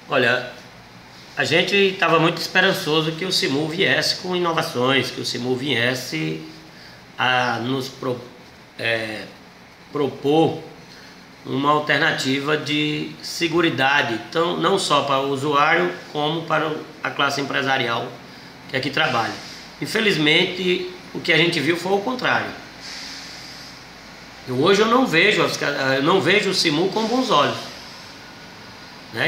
Olha, a gente estava muito esperançoso que o SIMU viesse com inovações, que o SIMU viesse a nos propor uma alternativa de seguridade, então, não só para o usuário, como para a classe empresarial que aqui trabalha. Infelizmente, o que a gente viu foi o contrário. Hoje eu não vejo o SIMU com bons olhos.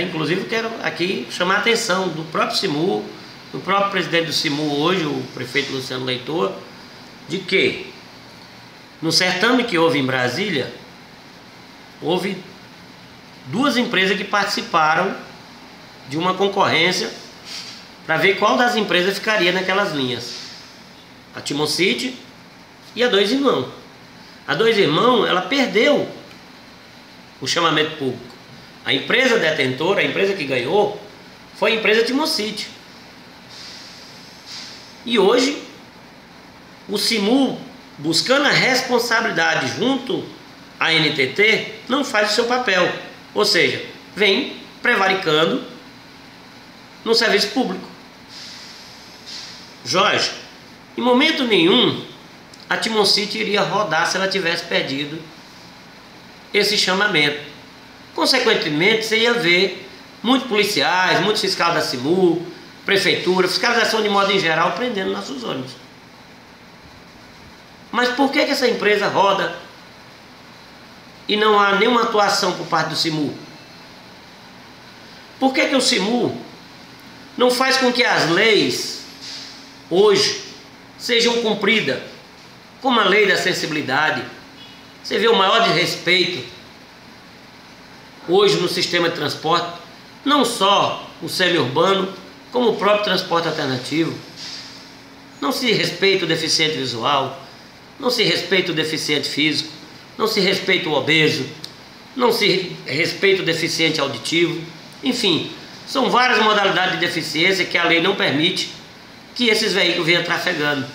Inclusive quero aqui chamar a atenção do próprio SIMU, do próprio presidente do SIMU hoje, o prefeito Luciano Leitor, de que no certame que houve em Brasília, houve duas empresas que participaram de uma concorrência para ver qual das empresas ficaria naquelas linhas. A Timocity e a Dois Irmãos. A Dois Irmãos, ela perdeu o chamamento público. A empresa detentora, a empresa que ganhou, foi a empresa Timocity. E hoje, o SIMU, buscando a responsabilidade junto à NTT, não faz o seu papel. Ou seja, vem prevaricando no serviço público. Jorge, em momento nenhum, a Timocity iria rodar se ela tivesse perdido esse chamamento. Consequentemente, você ia ver muitos policiais, muitos fiscais da SIMU, prefeitura, fiscalização de modo em geral, prendendo nossos ônibus. Mas por que essa empresa roda e não há nenhuma atuação por parte do SIMU? Por que o SIMU não faz com que as leis hoje sejam cumpridas, como a lei da acessibilidade? Você vê o maior desrespeito hoje no sistema de transporte, não só o semi-urbano, como o próprio transporte alternativo. Não se respeita o deficiente visual, não se respeita o deficiente físico, não se respeita o obeso, não se respeita o deficiente auditivo. Enfim, são várias modalidades de deficiência que a lei não permite que esses veículos venham trafegando.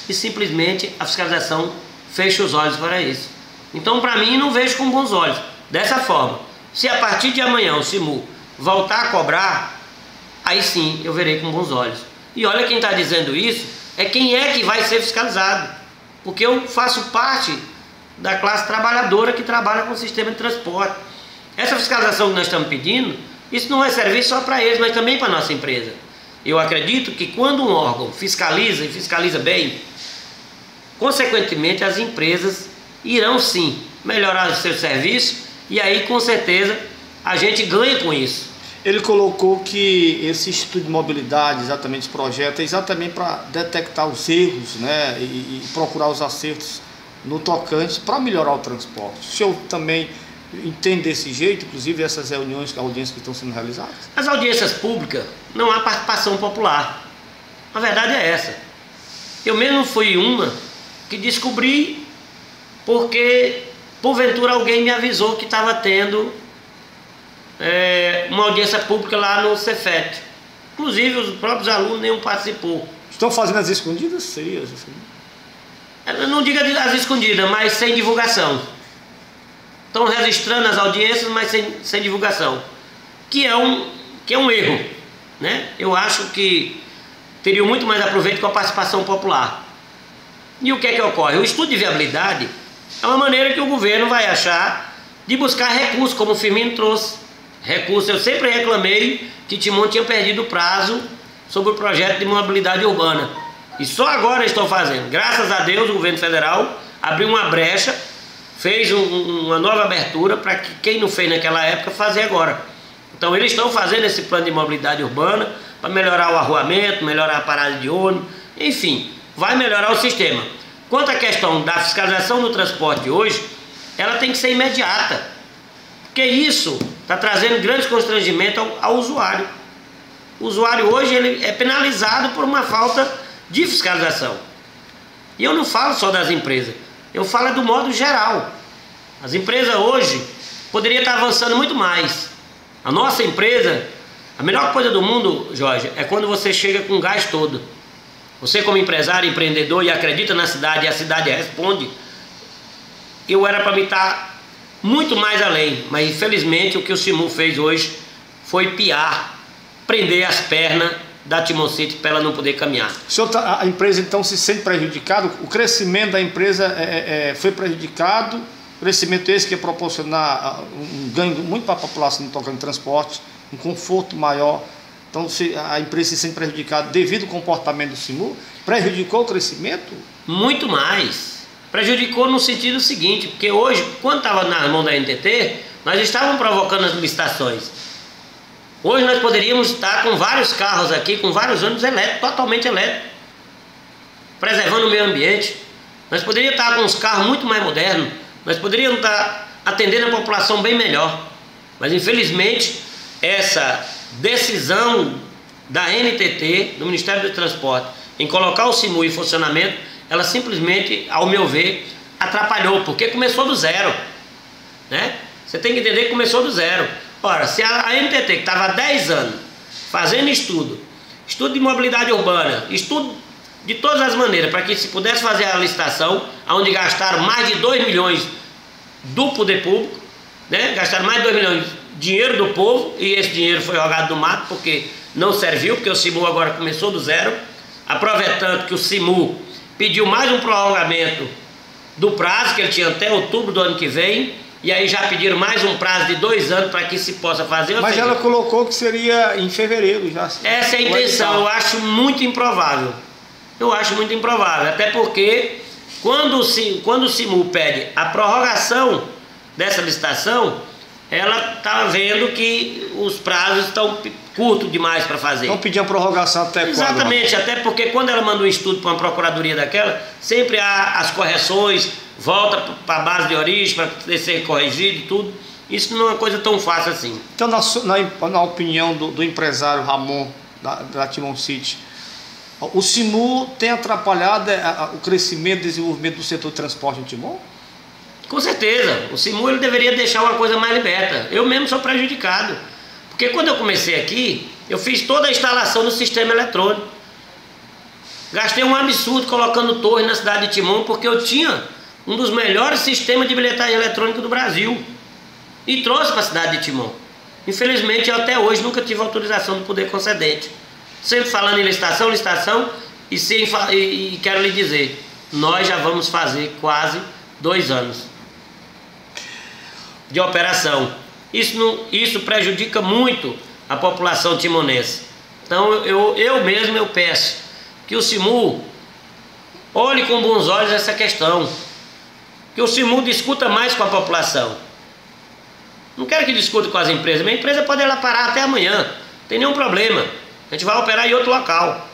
E simplesmente a fiscalização fecha os olhos para isso. Então, para mim, não vejo com bons olhos. Dessa forma, se a partir de amanhã o SIMU voltar a cobrar, aí sim eu verei com bons olhos. E olha, quem está dizendo isso é quem é que vai ser fiscalizado. Porque eu faço parte da classe trabalhadora que trabalha com o sistema de transporte. Essa fiscalização que nós estamos pedindo, isso não vai servir só para eles, mas também para a nossa empresa. Eu acredito que quando um órgão fiscaliza e fiscaliza bem, consequentemente as empresas irão sim melhorar o seu serviço. E aí, com certeza, a gente ganha com isso. Ele colocou que esse estudo de mobilidade, exatamente esse projeto, é exatamente para detectar os erros, né, e procurar os acertos no tocante para melhorar o transporte. O senhor também entende desse jeito, inclusive essas reuniões, audiências que estão sendo realizadas? As audiências públicas não há participação popular. A verdade é essa. Eu mesmo fui uma que descobri porque porventura alguém me avisou que estava tendo uma audiência pública lá no Cefet. Inclusive os próprios alunos nenhum participou. Estão fazendo as escondidas? Seria assim? Eu não digo as escondidas, mas sem divulgação. Estão registrando as audiências, mas sem divulgação. Que é um erro, né? Eu acho que teria muito mais aproveito com a participação popular. E o que é que ocorre? O estudo de viabilidade é uma maneira que o governo vai achar de buscar recursos, como o Firmino trouxe. Recursos, eu sempre reclamei que Timon tinha perdido o prazo sobre o projeto de mobilidade urbana. E só agora estão fazendo. Graças a Deus, o governo federal abriu uma brecha, fez uma nova abertura para que quem não fez naquela época fazer agora. Então eles estão fazendo esse plano de mobilidade urbana para melhorar o arruamento, melhorar a parada de ônibus, enfim, vai melhorar o sistema. Quanto à questão da fiscalização do transporte hoje, ela tem que ser imediata, porque isso está trazendo grandes constrangimentos ao usuário. O usuário hoje ele é penalizado por uma falta de fiscalização. E eu não falo só das empresas, eu falo do modo geral. As empresas hoje poderiam estar avançando muito mais. A nossa empresa, a melhor coisa do mundo, Jorge, é quando você chega com o gás todo. Você como empresário, empreendedor e acredita na cidade e a cidade responde, eu era para me estar muito mais além, mas infelizmente o que o SIMU fez hoje foi piar, prender as pernas da Timon-City para ela não poder caminhar. A empresa então se sente prejudicada? O crescimento da empresa foi prejudicado? O crescimento esse que é proporcionar um ganho muito para a população no tocante de transporte, um conforto maior. Então a empresa se sente prejudicada devido ao comportamento do SIMU? Prejudicou o crescimento? Muito mais. Prejudicou no sentido seguinte, porque hoje, quando estava na mão da NTT, nós estávamos provocando as licitações. Hoje nós poderíamos estar com vários carros aqui, com vários ônibus elétricos, totalmente elétricos, preservando o meio ambiente. Nós poderíamos estar com uns carros muito mais modernos, nós poderíamos estar atendendo a população bem melhor. Mas infelizmente, essa decisão da NTT, do Ministério do Transporte, em colocar o SIMU em funcionamento, ela simplesmente, ao meu ver, atrapalhou, porque começou do zero, né? Você tem que entender que começou do zero. Ora, se a NTT, que estava há 10 anos fazendo estudo de mobilidade urbana, estudo de todas as maneiras, para que se pudesse fazer a licitação, onde gastaram mais de 2 milhões do poder público, né? Gastaram mais de 2 milhões de dinheiro do povo, e esse dinheiro foi jogado no mato, porque não serviu, porque o SIMU agora começou do zero, aproveitando que o SIMU pediu mais um prolongamento do prazo, que ele tinha até outubro do ano que vem, e aí já pediram mais um prazo de 2 anos para que se possa fazer. Mas ela colocou que seria em fevereiro já. Essa é a intenção, eu acho muito improvável. Eu acho muito improvável, até porque quando o SIMU pede a prorrogação dessa licitação, ela está vendo que os prazos estão curtos demais para fazer. Não pediam prorrogação até quando? Exatamente, até porque quando ela manda um estudo para uma procuradoria daquela, sempre há as correções, volta para a base de origem para poder ser corrigido e tudo. Isso não é uma coisa tão fácil assim. Então, na opinião do empresário Ramon, da Timon-City, o SIMU tem atrapalhado o crescimento e desenvolvimento do setor de transporte em Timon? Com certeza, o SIMU ele deveria deixar uma coisa mais liberta. Eu mesmo sou prejudicado, porque quando eu comecei aqui, eu fiz toda a instalação do sistema eletrônico. Gastei um absurdo colocando torre na cidade de Timon, porque eu tinha um dos melhores sistemas de bilhetagem eletrônica do Brasil, e trouxe para a cidade de Timon. Infelizmente, eu até hoje nunca tive autorização do poder concedente. Sempre falando em licitação, e quero lhe dizer, nós já vamos fazer quase 2 anos de operação. Isso prejudica muito a população timonense. Então eu mesmo peço que o SIMU olhe com bons olhos essa questão, que o SIMU discuta mais com a população. Não quero que discuta com as empresas. Minha empresa pode ir lá parar até amanhã, não tem nenhum problema. A gente vai operar em outro local.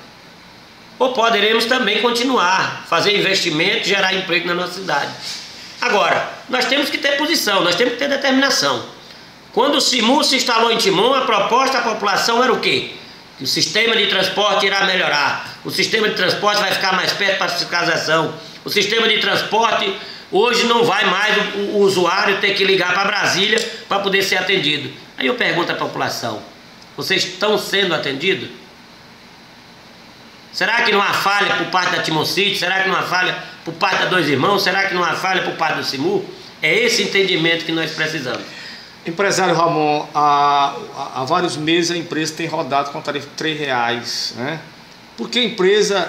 Ou poderemos também continuar, fazer investimento, gerar emprego na nossa cidade. Agora, nós temos que ter posição, nós temos que ter determinação. Quando o SIMU se instalou em Timon, a proposta à população era o quê? Que o sistema de transporte irá melhorar, o sistema de transporte vai ficar mais perto para a fiscalização, o sistema de transporte hoje não vai mais o usuário ter que ligar para Brasília para poder ser atendido. Aí eu pergunto à população, vocês estão sendo atendidos? Será que não há falha por parte da Timon-City? Será que não há falha por parte da Dois Irmãos? Será que não há falha por parte do SIMU? É esse entendimento que nós precisamos. Empresário Ramon, há vários meses a empresa tem rodado com a tarifa de R$3, né? Porque a empresa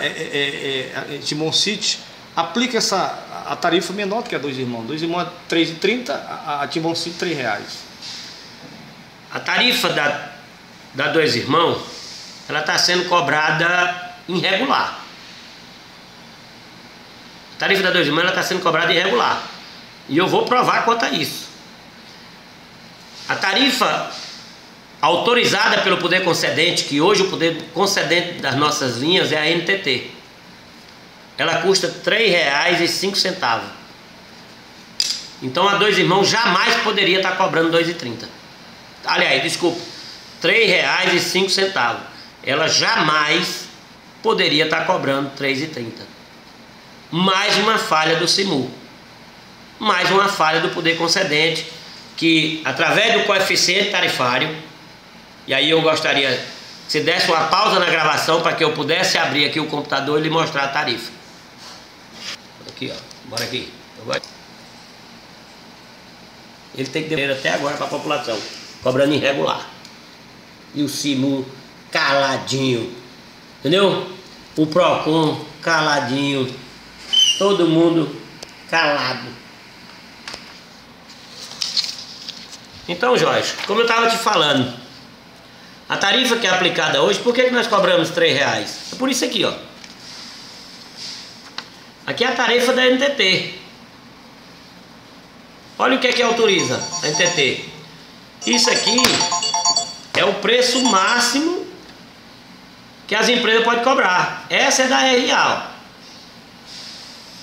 Timon-City aplica a tarifa menor do que a Dois Irmãos. Dois Irmãos é R$3,30, a Timon-City R$3. A tarifa da Dois Irmãos, ela está sendo cobrada irregular. A tarifa da Dois Irmãos está sendo cobrada irregular. E eu vou provar quanto a isso. A tarifa autorizada pelo poder concedente, que hoje o poder concedente das nossas linhas é a NTT, ela custa R$3,05. Então a Dois Irmãos jamais poderia estar cobrando R$2,30. Aliás, desculpa, R$3,05. Ela jamais poderia estar cobrando R$3,30. Mais uma falha do SIMU, mais uma falha do poder concedente, que através do coeficiente tarifário, e aí eu gostaria que você desse uma pausa na gravação para que eu pudesse abrir aqui o computador e lhe mostrar a tarifa. Aqui, ó, bora aqui. Ele tem que dever até agora para a população, cobrando irregular. e o SIMU caladinho, entendeu? O PROCON caladinho, todo mundo calado. Então, Jorge, como eu estava te falando, a tarifa que é aplicada hoje, por que nós cobramos R$3? É por isso aqui, ó. Aqui é a tarifa da NTT. Olha o que autoriza a NTT. Isso aqui é o preço máximo que as empresas podem cobrar. Essa é da RA.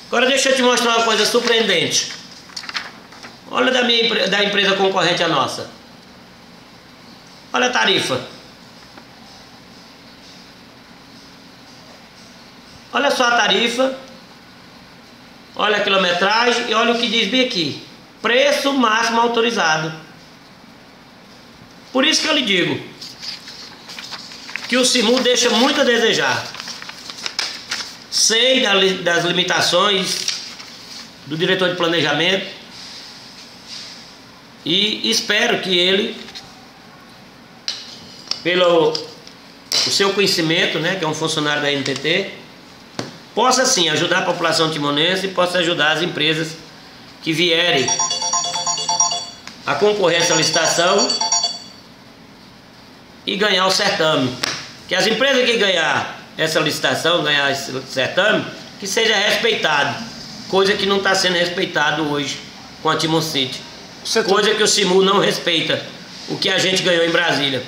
Agora deixa eu te mostrar uma coisa surpreendente. Olha da empresa concorrente à nossa. Olha a tarifa. Olha só a tarifa. Olha a quilometragem e olha o que diz bem aqui. Preço máximo autorizado. Por isso que eu lhe digo que o SIMU deixa muito a desejar. Sei das limitações do diretor de planejamento e espero que ele, pelo o seu conhecimento, né, que é um funcionário da NTT, possa sim ajudar a população timonense e possa ajudar as empresas que vierem a concorrer a essa licitação e ganhar o certame. Que as empresas que ganhar essa licitação, ganhar esse certame, que seja respeitado, coisa que não está sendo respeitado hoje com a Timon City, coisa que o SIMU não respeita, o que a gente ganhou em Brasília.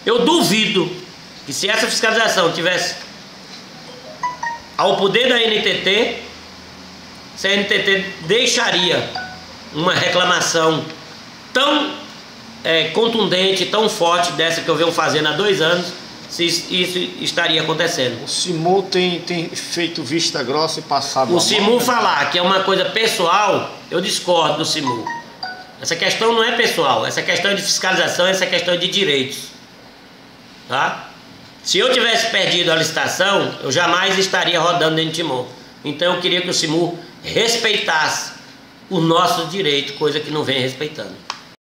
Eu duvido que se essa fiscalização tivesse ao poder da NTT, se a NTT deixaria uma reclamação tão contundente, tão forte dessa que eu venho fazendo há 2 anos, se isso estaria acontecendo. O SIMU tem feito vista grossa e passado. O SIMU falar que é uma coisa pessoal, eu discordo do SIMU. Essa questão não é pessoal, essa questão é de fiscalização, essa questão é de direitos. Tá? Se eu tivesse perdido a licitação, eu jamais estaria rodando dentro de Timon. Então eu queria que o SIMU respeitasse os nossos direitos, coisa que não vem respeitando.